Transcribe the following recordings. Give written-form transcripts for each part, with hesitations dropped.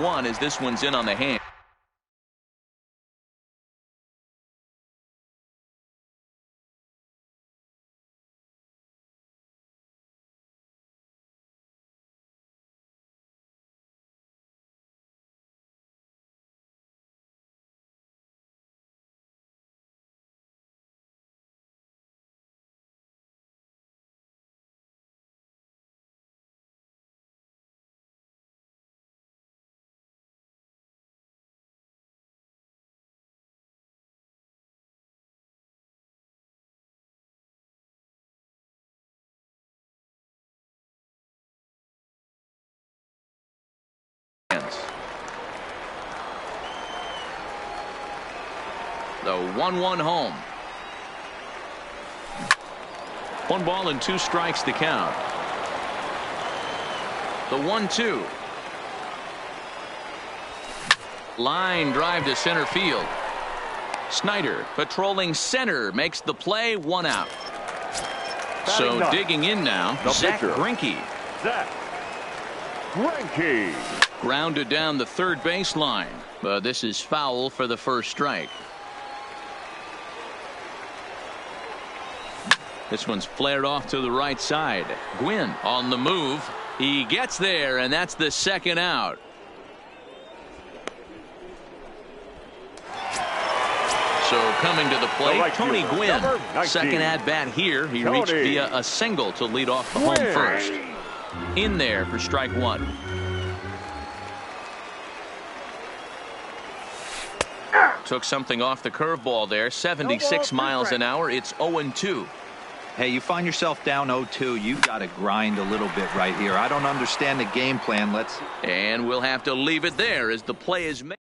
1 as this one's in on the hand. The 1-1 home. 1 ball and 2 strikes to count. The 1-2. Line drive to center field. Snyder patrolling center makes the play, 1 out. So digging in now, Zach Greinke. Zach Greinke. Grounded down the third baseline, but this is foul for the first strike. This one's flared off to the right side. Gwynn on the move. He gets there, and that's the second out. So coming to the plate, Tony Gwynn. Second at bat here. He reached via a single to lead off the home first. In there for strike 1. Took something off the curveball there. 76 miles an hour. It's 0-2. Hey, you find yourself down 0-2. You've got to grind a little bit right here. I don't understand the game plan. And we'll have to leave it there as the play is made.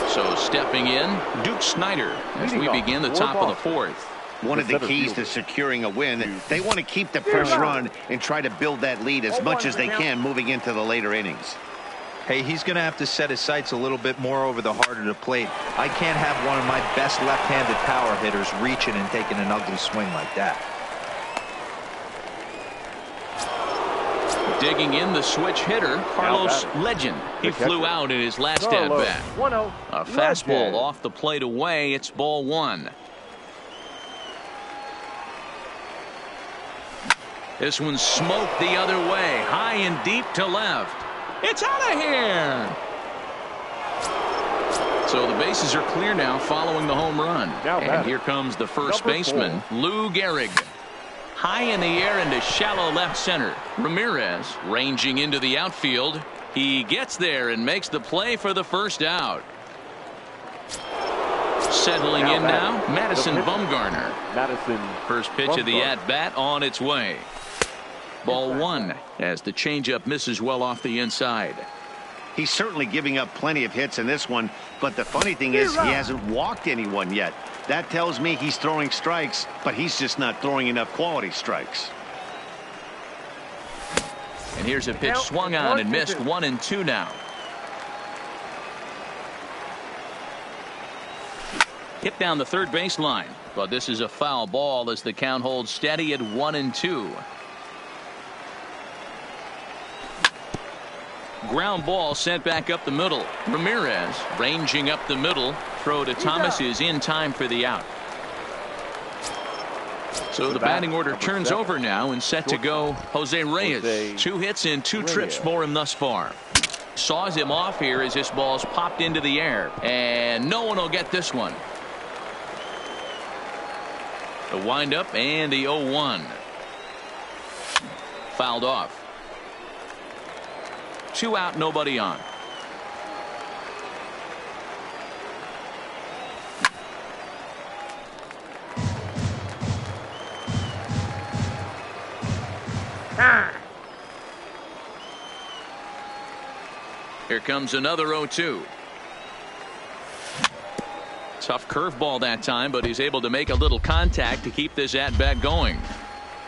So stepping in, Duke Snyder as we begin the top of the 4th. One of the keys to securing a win, they want to keep the first run and try to build that lead as much as they can moving into the later innings. Hey, he's going to have to set his sights a little bit more over the heart of the plate. I can't have one of my best left-handed power hitters reaching and taking an ugly swing like that. Digging in the switch hitter, Carlos Legend. He flew out in his last at-bat. A fastball off the plate away. It's ball 1. This one's smoked the other way, high and deep to left. It's out of here. So the bases are clear now following the home run. And here comes the first baseman, Lou Gehrig. High in the air into shallow left center. Ramirez ranging into the outfield. He gets there and makes the play for the first out. Settling in now, Madison Bumgarner. First pitch of the at-bat on its way. Ball 1 as the changeup misses well off the inside. He's certainly giving up plenty of hits in this one, but the funny thing is he hasn't walked anyone yet. That tells me he's throwing strikes, but he's just not throwing enough quality strikes. And here's a pitch swung on and missed. 1-2 now. Hit down the third baseline, but this is a foul ball as the count holds steady at 1-2. Ground ball sent back up the middle. Ramirez ranging up the middle. Throw to Thomas is in time for the out. So the batting order turns over now and set to go Jose Reyes. 2 hits and 2 trips for him thus far. Saws him off here as this ball's popped into the air. And no one will get this one. The windup and the 0-1. Fouled off. 2 out, nobody on. Here comes another 0-2. Tough curveball that time, but he's able to make a little contact to keep this at-bat going.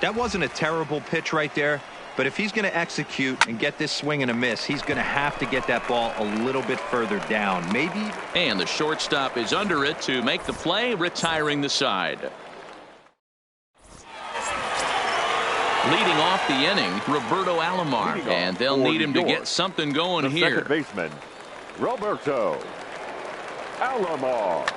That wasn't a terrible pitch right there. But if he's going to execute and get this swing and a miss, he's going to have to get that ball a little bit further down. Maybe. And the shortstop is under it to make the play, retiring the side. Leading off the inning, Roberto Alomar, and they'll need him to get something going here. Second baseman, Roberto Alomar.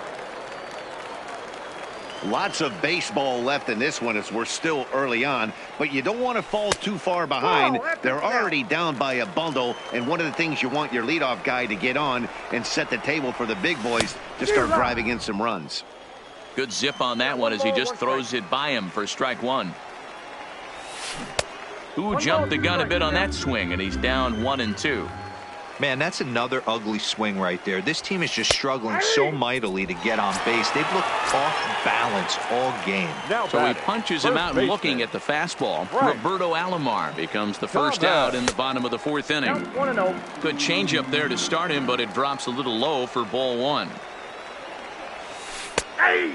Lots of baseball left in this one as we're still early on, but you don't want to fall too far behind. They're already down by a bundle, and one of the things you want your leadoff guy to get on and set the table for the big boys to start driving in some runs. Good zip on that one as he just throws it by him for strike one. Who jumped the gun a bit on that swing, and he's down 1-2. Man, that's another ugly swing right there. This team is just struggling so mightily to get on base. They've looked off balance all game. So he punches him out, looking at the fastball. Roberto Alomar becomes the first out in the bottom of the fourth inning. Good changeup there to start him, but it drops a little low for ball one.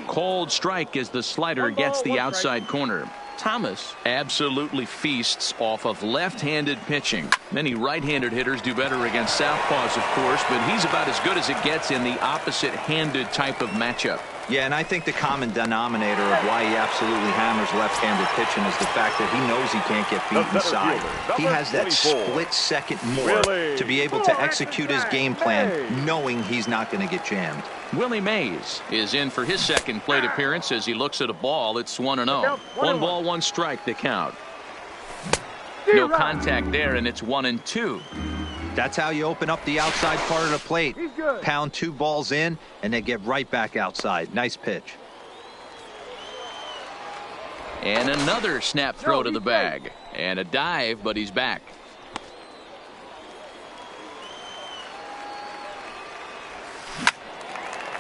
Cold strike as the slider gets the outside corner. Thomas absolutely feasts off of left-handed pitching. Many right-handed hitters do better against southpaws, of course, but he's about as good as it gets in the opposite-handed type of matchup. Yeah, and I think the common denominator of why he absolutely hammers left-handed pitching is the fact that he knows he can't get beat inside. He has that split second more to be able to execute his game plan knowing he's not going to get jammed. Willie Mays is in for his second plate appearance as he looks at a ball. It's 1-0. 1 ball, 1 strike, the count. No contact there, and it's 1-2. That's how you open up the outside part of the plate. Pound 2 balls in, and they get right back outside. Nice pitch. And another snap throw to the bag. And a dive, but he's back.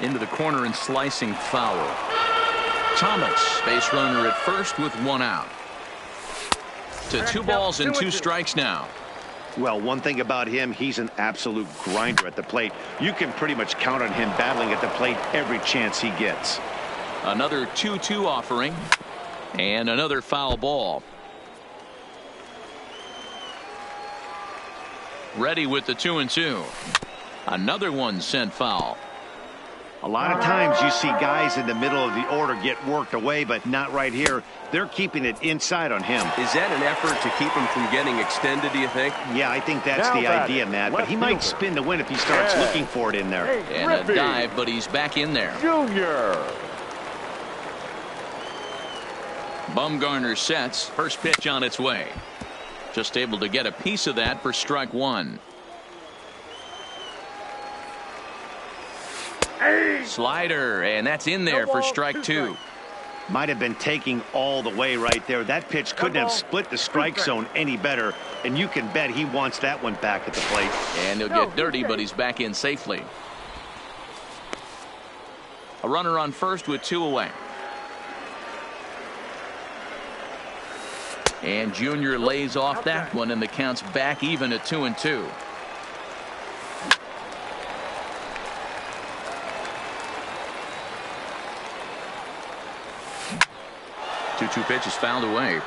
Into the corner and slicing foul. Thomas, base runner at first with 1 out. To 2 balls and 2 strikes now. Well, one thing about him, he's an absolute grinder at the plate. You can pretty much count on him battling at the plate every chance he gets. Another 2-2 offering. And another foul ball. Ready with the 2-2. Another one sent foul. A lot of times you see guys in the middle of the order get worked away, but not right here. They're keeping it inside on him. Is that an effort to keep him from getting extended, do you think? Yeah, I think that's the idea, Matt. But he might spin the win if he starts looking for it in there. And a dive, but he's back in there. Junior. Bumgarner sets. First pitch on its way. Just able to get a piece of that for strike one. Slider, and that's in there for strike two. Might have been taking all the way right there. That pitch couldn't have split the strike zone any better, and you can bet he wants that one back at the plate. And he'll get dirty, but he's back in safely. A runner on first with 2 away. And Junior lays off that one, and the count's back even at 2-2. Two pitches fouled away.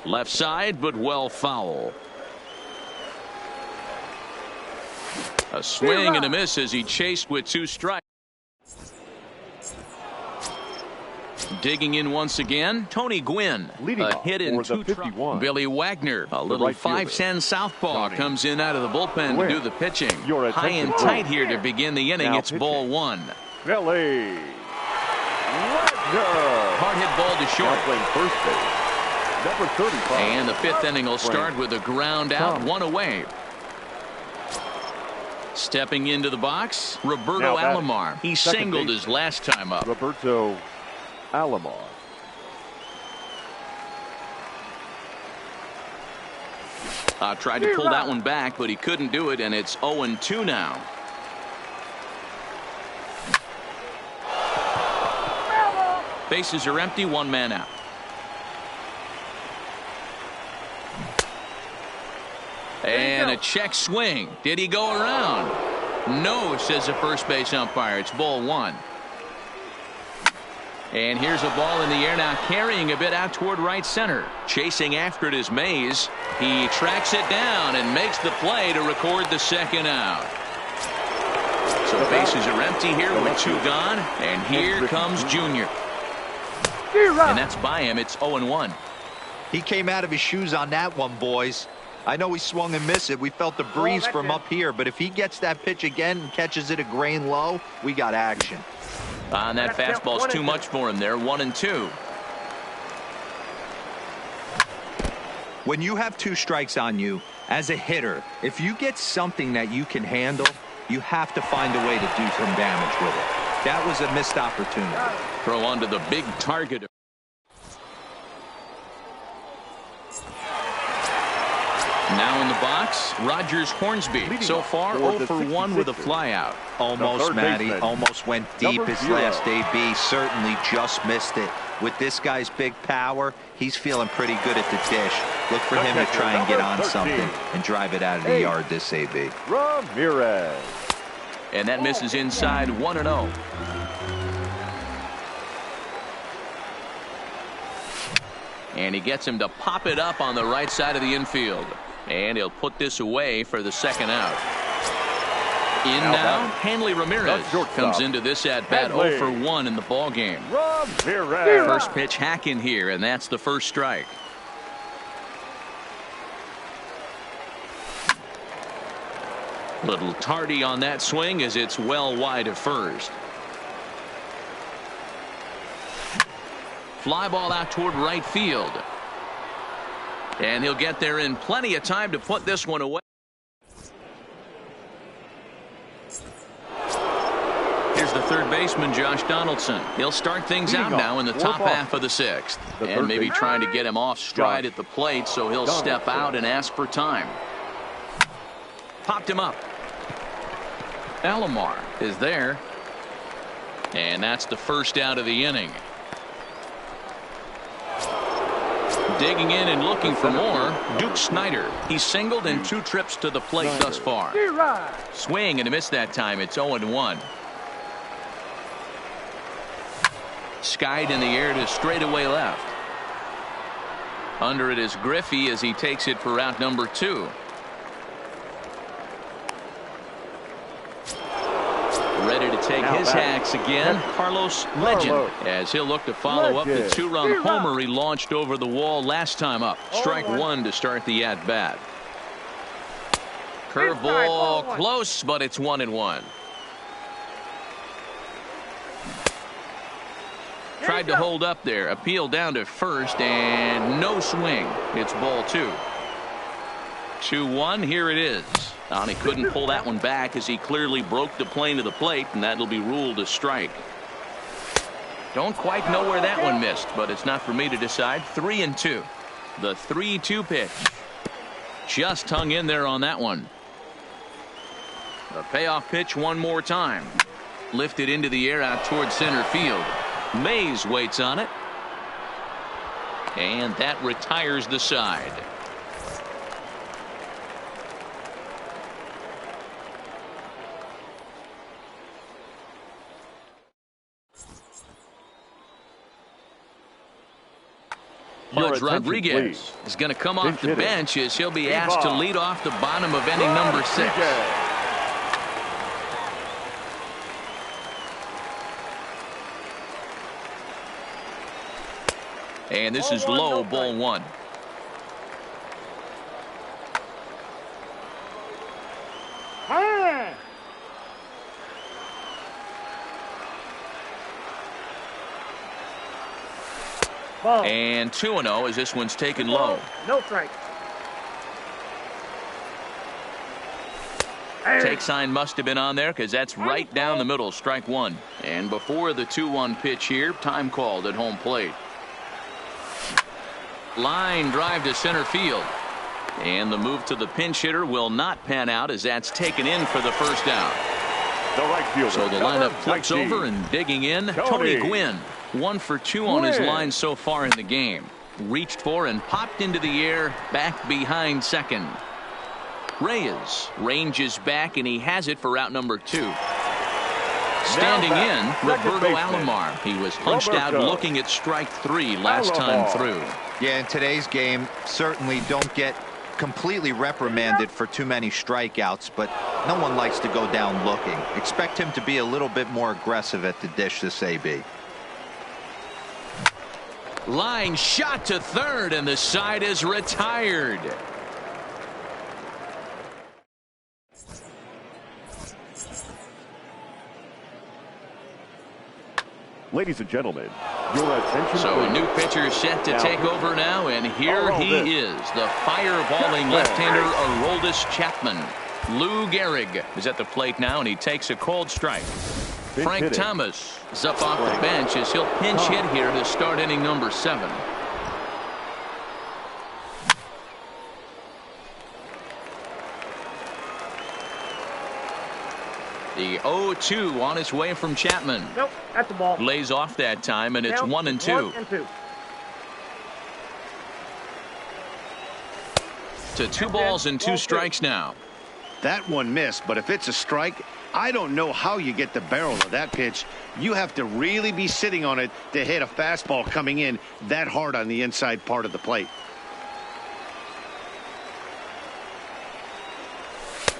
Left side, but well foul. A swing and a miss as he chased with 2 strikes. Digging in once again, Tony Gwynn. A hit in 2 trouble. Billy Wagner, a little 5'10" southpaw, comes in out of the bullpen to do the pitching. High and tight here to begin the inning. It's ball 1. Billy Wagner. Hard hit ball to short. Playing first base. Number 35. And the 5th inning will start with a ground out, 1 away. Stepping into the box, Roberto Alomar. He singled his last time up. Roberto Alomar. Tried to pull that one back, but he couldn't do it, and it's 0-2 now. Bases are empty, 1 man out. And a check swing. Did he go around? No, says the first base umpire. It's ball 1. And here's a ball in the air now, carrying a bit out toward right center. Chasing after it is Mays. He tracks it down and makes the play to record the 2nd out. So bases are empty here with 2 gone. And here comes Junior. And that's by him. It's 0-1. He came out of his shoes on that one, boys. I know he swung and missed it. We felt the breeze from up here. But if he gets that pitch again and catches it a grain low, we got action. And that fastball's too much for him there. 1-2. When you have 2 strikes on you, as a hitter, if you get something that you can handle, you have to find a way to do some damage with it. That was a missed opportunity. Throw onto the big target. Now in the box, Rogers Hornsby. So far, 0 for 1 with a flyout. Almost, Matty. Almost went deep his last AB. Certainly just missed it. With this guy's big power, he's feeling pretty good at the dish. Look for him to try and get on something and drive it out of the yard this AB. Ramirez. And that misses inside. 1-0. And he gets him to pop it up on the right side of the infield. And he'll put this away for the second out. In now, Hanley Ramirez comes into this at-bat 0 for 1 in the ball game. First pitch hack in here, and that's the first strike. Little tardy on that swing as it's well wide of first. Fly ball out toward right field. And he'll get there in plenty of time to put this one away. Here's the third baseman, Josh Donaldson. He'll start things out now in the top half of the 6th. And maybe trying to get him off stride at the plate, so he'll step out and ask for time. Popped him up. Alomar is there. And that's the first out of the inning. Digging in and looking for more, Duke Snyder. He's singled in 2 trips to the plate thus far. Swing and a miss that time. It's 0-1. Skied in the air to straightaway left. Under it is Griffey as he takes it for out number 2. Ready to take his hacks again, Carlos Legend, as he'll look to follow up the 2-run homer he launched over the wall last time up. Strike 1 to start the at-bat. Curveball close, but it's 1-1. Tried to hold up there, appeal down to first, and no swing. It's ball 2. 2-1, here it is. He couldn't pull that one back as he clearly broke the plane to the plate, and that'll be ruled a strike. Don't quite know where that one missed, but it's not for me to decide. 3-2. The 3-2 pitch. Just hung in there on that one. The payoff pitch one more time. Lifted into the air out towards center field. Mays waits on it. And that retires the side. Pudge Rodriguez is going to come off the bench as he'll be asked to lead off the bottom of inning number 6. And this is low, ball 1. And 2-0 as this one's taken low. No strike. Take sign must have been on there because that's right down the middle. Strike 1. And before the 2-1 pitch here, time called at home plate. Line drive to center field. And the move to the pinch hitter will not pan out as that's taken in for the first down. So the lineup flips over and digging in, Tony Gwynn. 1 for 2 on his line so far in the game. Reached for and popped into the air back behind second. Reyes ranges back and he has it for out number 2. Standing in, Roberto Alomar. He was hunched out looking at strike 3 last time through. Yeah, in today's game, certainly don't get completely reprimanded for too many strikeouts, but no one likes to go down looking. Expect him to be a little bit more aggressive at the dish this AB. Line shot to third, and the side is retired. Ladies and gentlemen, your attention. So a new pitcher set to take over now, and here he is, the fireballing left-hander Aroldis Chapman. Lou Gehrig is at the plate now, and he takes a cold strike. Frank Thomas is up off the bench as he'll pinch hit here to start inning number 7. The 0-2 on its way from Chapman. Nope, that's the ball. Lays off that time, and it's 1-2. 1-2. To 2 balls and 2 strikes now. That one missed, but if it's a strike, I don't know how you get the barrel of that pitch. You have to really be sitting on it to hit a fastball coming in that hard on the inside part of the plate.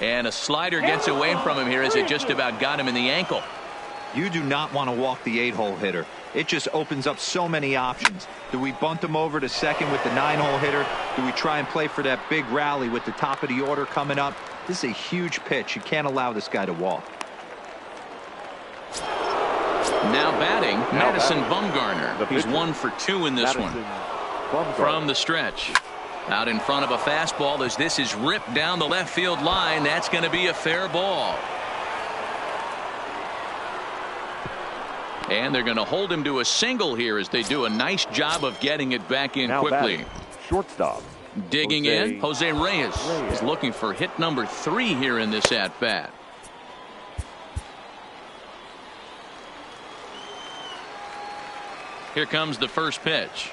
And a slider gets away from him here as it just about got him in the ankle. You do not want to walk the 8-hole hitter. It just opens up so many options. Do we bunt him over to second with the 9-hole hitter? Do we try and play for that big rally with the top of the order coming up? This is a huge pitch. You can't allow this guy to walk. Now batting, Madison Bumgarner. He's 1 for 2 in this one. From the stretch. Out in front of a fastball as this is ripped down the left field line. That's going to be a fair ball. And they're going to hold him to a single here as they do a nice job of getting it back in quickly. Shortstop. Digging in, Jose Reyes is looking for hit number 3 here in this at-bat. Here comes the first pitch.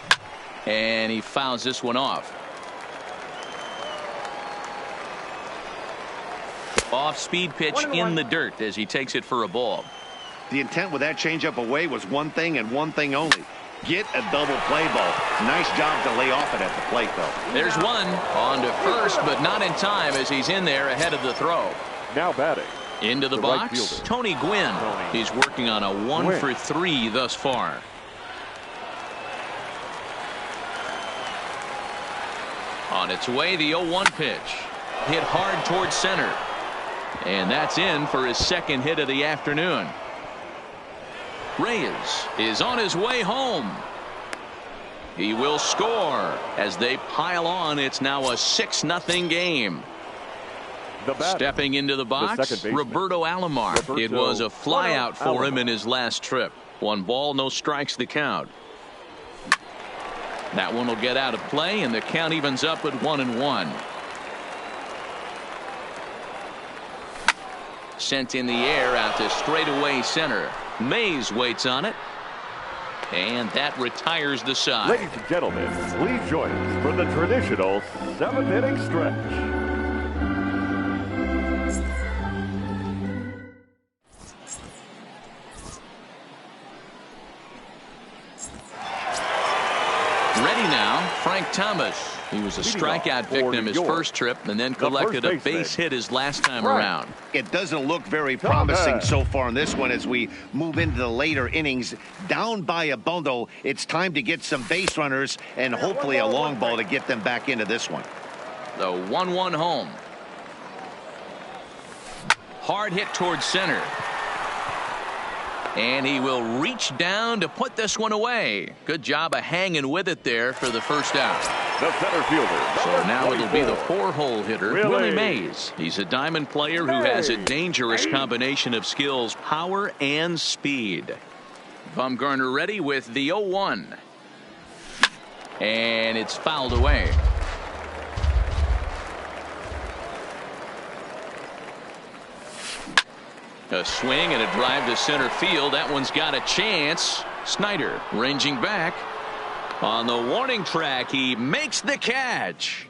And he fouls this one off. Off-speed pitch in the dirt as he takes it for a ball. The intent with that changeup away was one thing and one thing only. Get a double play ball. Nice job to lay off it at the plate, though. There's one on to first, but not in time as he's in there ahead of the throw. Now batting. Into the box, right, Tony Gwynn. He's working on a 1 for 3 thus far. On its way, the 0-1 pitch. Hit hard towards center. And that's in for his second hit of the afternoon. Reyes is on his way home. He will score as they pile on. It's now a 6-0 game. Stepping into the box, Roberto Alomar. It was a flyout for him in his last trip. 1 ball, no strikes the count. That one will get out of play, and the count evens up at 1-1. Sent in the air out to straightaway center. Mays waits on it. And that retires the side. Ladies and gentlemen, please join us for the traditional 7th-inning stretch. Ready now, Frank Thomas. He was a strikeout victim his first trip and then collected a base hit his last time around. It doesn't look very promising so far in this one as we move into the later innings. Down by a bundle, it's time to get some base runners and hopefully a long ball to get them back into this one. The 1-1 home. Hard hit towards center. And he will reach down to put this one away. Good job of hanging with it there for the first out. The center fielder. So now it'll be the 4-hole hitter, Willie Mays. He's a diamond player who has a dangerous combination of skills, power and speed. Bumgarner ready with the 0-1. And it's fouled away. A swing and a drive to center field. That one's got a chance. Snyder ranging back. On the warning track, he makes the catch.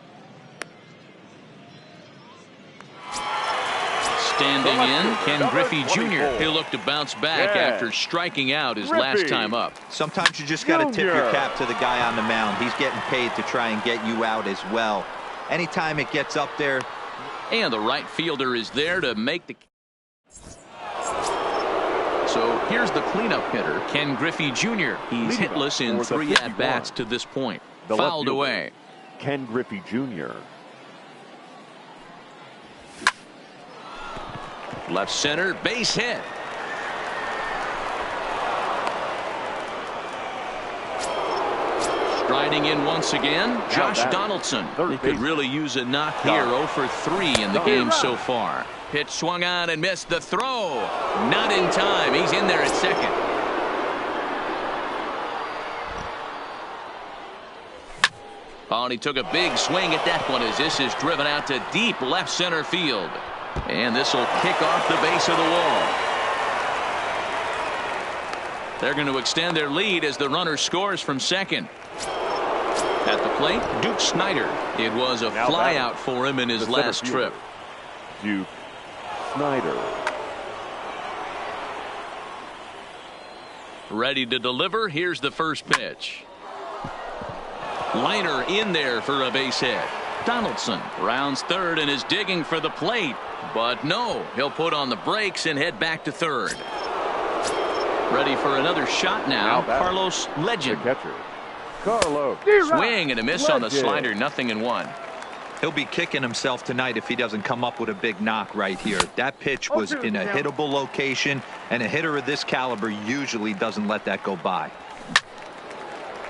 Standing in, Ken Griffey Jr. He'll look to bounce back after striking out his last time up. Sometimes you just got to tip your cap to the guy on the mound. He's getting paid to try and get you out as well. Anytime it gets up there. And the right fielder is there to make the. So here's the cleanup hitter, Ken Griffey Jr. He's hitless in 3 at-bats to this point. Fouled away. Ken Griffey Jr. Left center, base hit. Striding in once again, Josh Donaldson. He could really use a knock here. 0 for 3 in the game so far. Pitch swung on and missed the throw. Not in time. He's in there at second. Oh, and he took a big swing at that one as this is driven out to deep left center field. And this will kick off the base of the wall. They're going to extend their lead as the runner scores from second. At the plate, Duke Snider. It was a flyout for him in his last trip. Duke Snider. Ready to deliver. Here's the first pitch. Liner in there for a base hit. Donaldson rounds third and is digging for the plate. But no, he'll put on the brakes and head back to third. Ready for another shot now. Carlos Legend. The catcher, Carlos. Swing and a miss on the slider. 0-1. He'll be kicking himself tonight if he doesn't come up with a big knock right here. That pitch was in a hittable location, and a hitter of this caliber usually doesn't let that go by.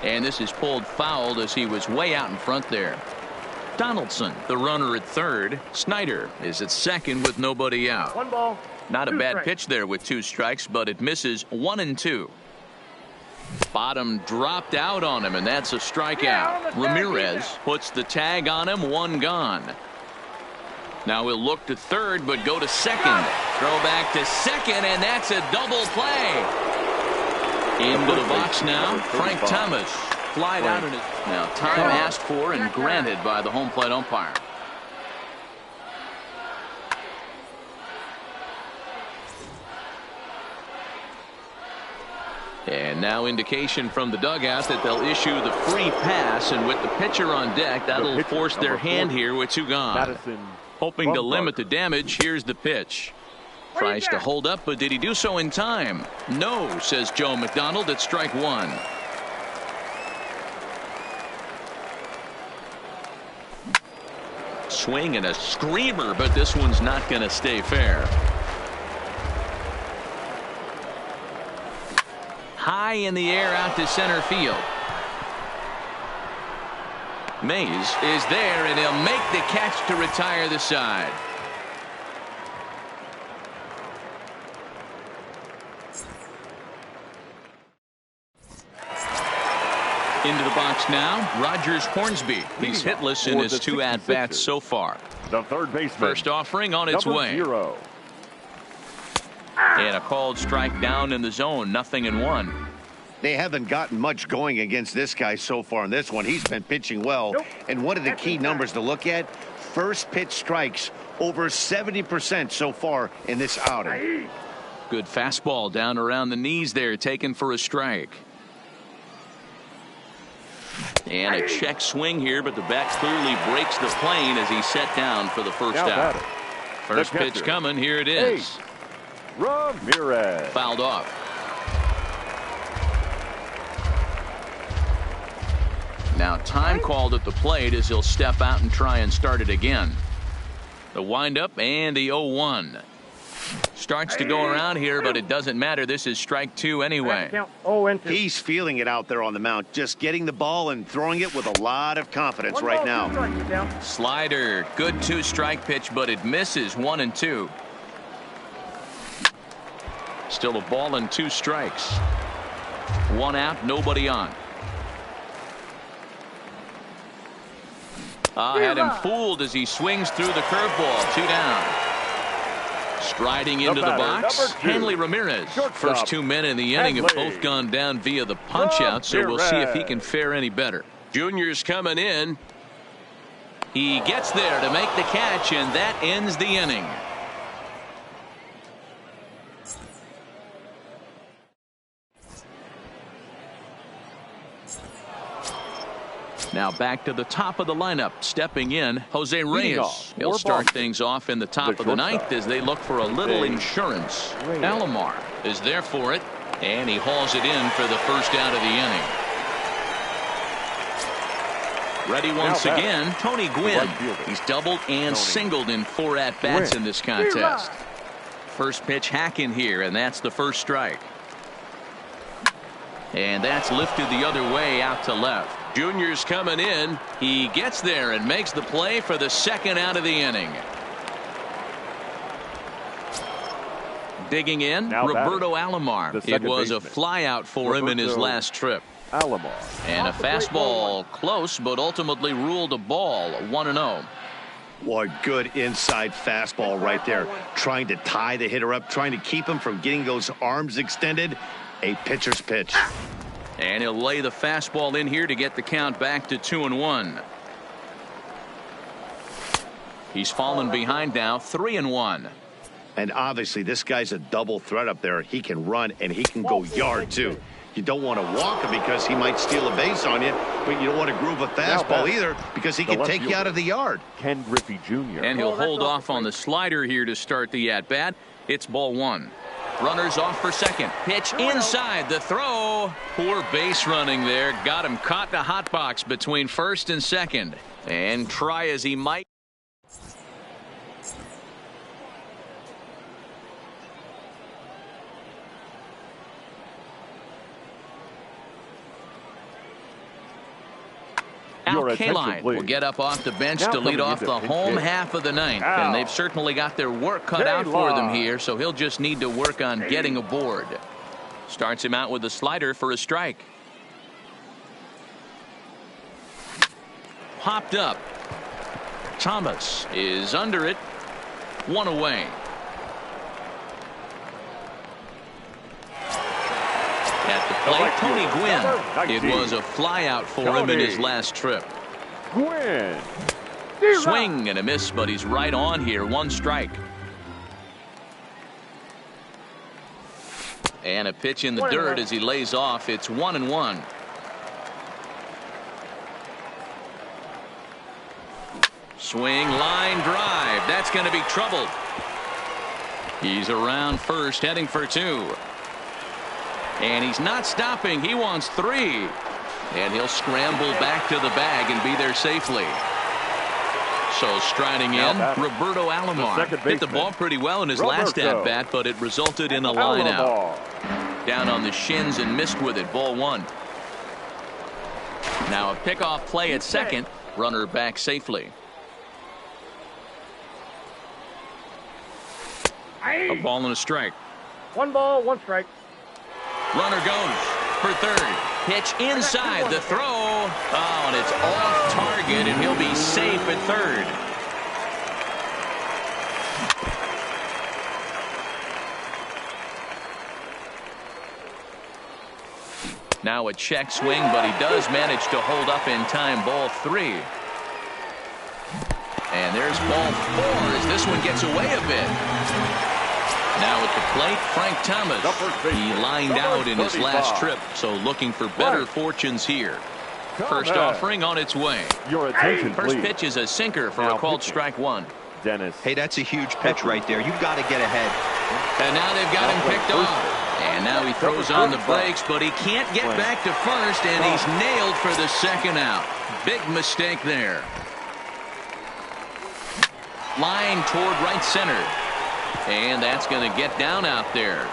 And this is pulled fouled as he was way out in front there. Donaldson, the runner at third. Snider is at second with nobody out. 1 ball. Not a bad pitch there with 2 strikes, but it misses 1-2. Bottom dropped out on him, and that's a strikeout. Ramirez puts the tag on him. 1 gone. Now he'll look to third, but go to second. Throw back to second, and that's a double play. Into the box now, Frank Thomas. Flied out in it. Now time asked for and granted by the home plate umpire. And now indication from the dugout that they'll issue the free pass, and with the pitcher on deck, that'll force their hand here with 2 gone. Hoping to limit the damage, here's the pitch. Tries to hold up, but did he do so in time? No, says Joe McDonald at strike 1. Swing and a screamer, but this one's not going to stay fair. High in the air out to center field. Mays is there, and he'll make the catch to retire the side. Into the box now, Rogers Hornsby. He's hitless in his 2 at-bats so far. The third baseman. First offering on its way. 0. And a called strike down in the zone. 0-1. They haven't gotten much going against this guy so far in this one. He's been pitching well. And one of the key numbers to look at, first pitch strikes over 70% so far in this outing. Good fastball down around the knees there, taken for a strike. And a check swing here, but the bat clearly breaks the plane as he's set down for the first out. First pitch coming. Here it is. Ramirez. Fouled off. Now time called at the plate as he'll step out and try and start it again. The windup and the 0-1. Starts to go around here, but it doesn't matter. This is strike 2 anyway. He's feeling it out there on the mound, just getting the ball and throwing it with a lot of confidence right now. Slider, good 2-strike pitch, but it misses. 1-2. Still a ball and 2 strikes. 1 out, nobody on. Had him fooled as he swings through the curveball. 2 down. Striding into the box, Hanley Ramirez. First 2 men in the inning have both gone down via the punch-out, so we'll see if he can fare any better. Junior's coming in. He gets there to make the catch, and that ends the inning. Now back to the top of the lineup. Stepping in, Jose Reyes. He'll start things off in the top of the ninth as they look for a little insurance. Alomar is there for it, and he hauls it in for the first out of the inning. Ready once again, Tony Gwynn. He's doubled and singled in 4 at-bats in this contest. First pitch hack in here, and that's the first strike. And that's lifted the other way out to left. Junior's coming in. He gets there and makes the play for the second out of the inning. Digging in, Roberto Alomar. It was a flyout for him in his last trip. And a fastball close, but ultimately ruled a ball. 1-0. Boy, good inside fastball right there. Trying to tie the hitter up, trying to keep him from getting those arms extended. A pitcher's pitch. And he'll lay the fastball in here to get the count back to 2-1. He's fallen behind now, 3-1. And obviously this guy's a double threat up there. He can run and he can go yard too. You don't want to walk him because he might steal a base on you, but you don't want to groove a fastball either because he can take you out of the yard. Ken Griffey Jr. And he'll hold off on the slider here to start the at-bat. It's ball 1. Runners off for second. Pitch inside the throw. Poor base running there. Got him caught in a hot box between first and second. And try as he might. Al Kaline will get up off the bench to lead off the home half of the ninth. And they've certainly got their work cut out for them here, so he'll just need to work on getting aboard. Starts him out with a slider for a strike. Popped up. Thomas is under it. 1 away. At the plate, Tony Gwynn. It was a flyout for him in his last trip. Gwynn. Swing and a miss, but he's right on here. 1 strike. And a pitch in the dirt as he lays off. It's 1-1. Swing, line drive. That's going to be trouble. He's around first, heading for 2. And he's not stopping. He wants 3. And he'll scramble back to the bag and be there safely. So striding in, Roberto Alomar hit the ball pretty well in his last at-bat, but it resulted in a line out. Down on the shins and missed with it. Ball 1. Now a pickoff play at second. Runner back safely. A ball and a strike. 1 ball, 1 strike. Runner goes for third. Pitch inside the throw. Oh, and it's off target, and he'll be safe at third. Now a check swing, but he does manage to hold up in time. Ball 3. And there's ball 4 as this one gets away a bit. Now at the plate, Frank Thomas. He lined out in his last trip, so looking for better fortunes here. First offering on its way. Your attention, First please. pitch is a sinker for a called strike 1. Dennis. Hey, that's a huge pitch right there. You've got to get ahead. And now they've got him picked off. And now he throws on the brakes, but he can't get back to first, and he's nailed for the second out. Big mistake there. Line toward right center. And that's going to get down out there.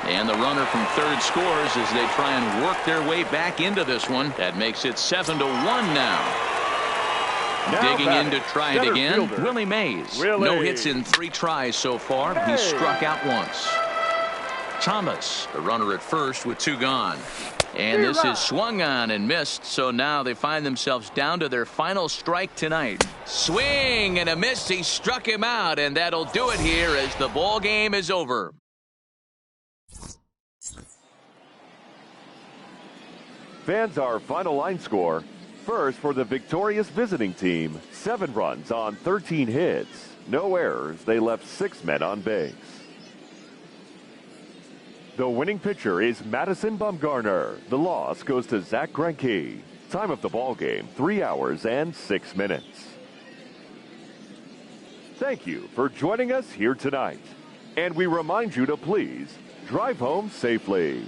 And the runner from third scores as they try and work their way back into this one. That makes it 7-1 now. Digging in to try it again, Willie Mays. No hits in 3 tries so far. He's struck out once. Thomas, the runner at first with 2 gone. And this is swung on and missed, so now they find themselves down to their final strike tonight. Swing and a miss. He struck him out, and that'll do it here as the ball game is over. Fans, our final line score. First for the victorious visiting team, 7 runs on 13 hits. No errors. They left 6 men on base. The winning pitcher is Madison Bumgarner. The loss goes to Zach Greinke. Time of the ball game, 3 hours and 6 minutes. Thank you for joining us here tonight. And we remind you to please drive home safely.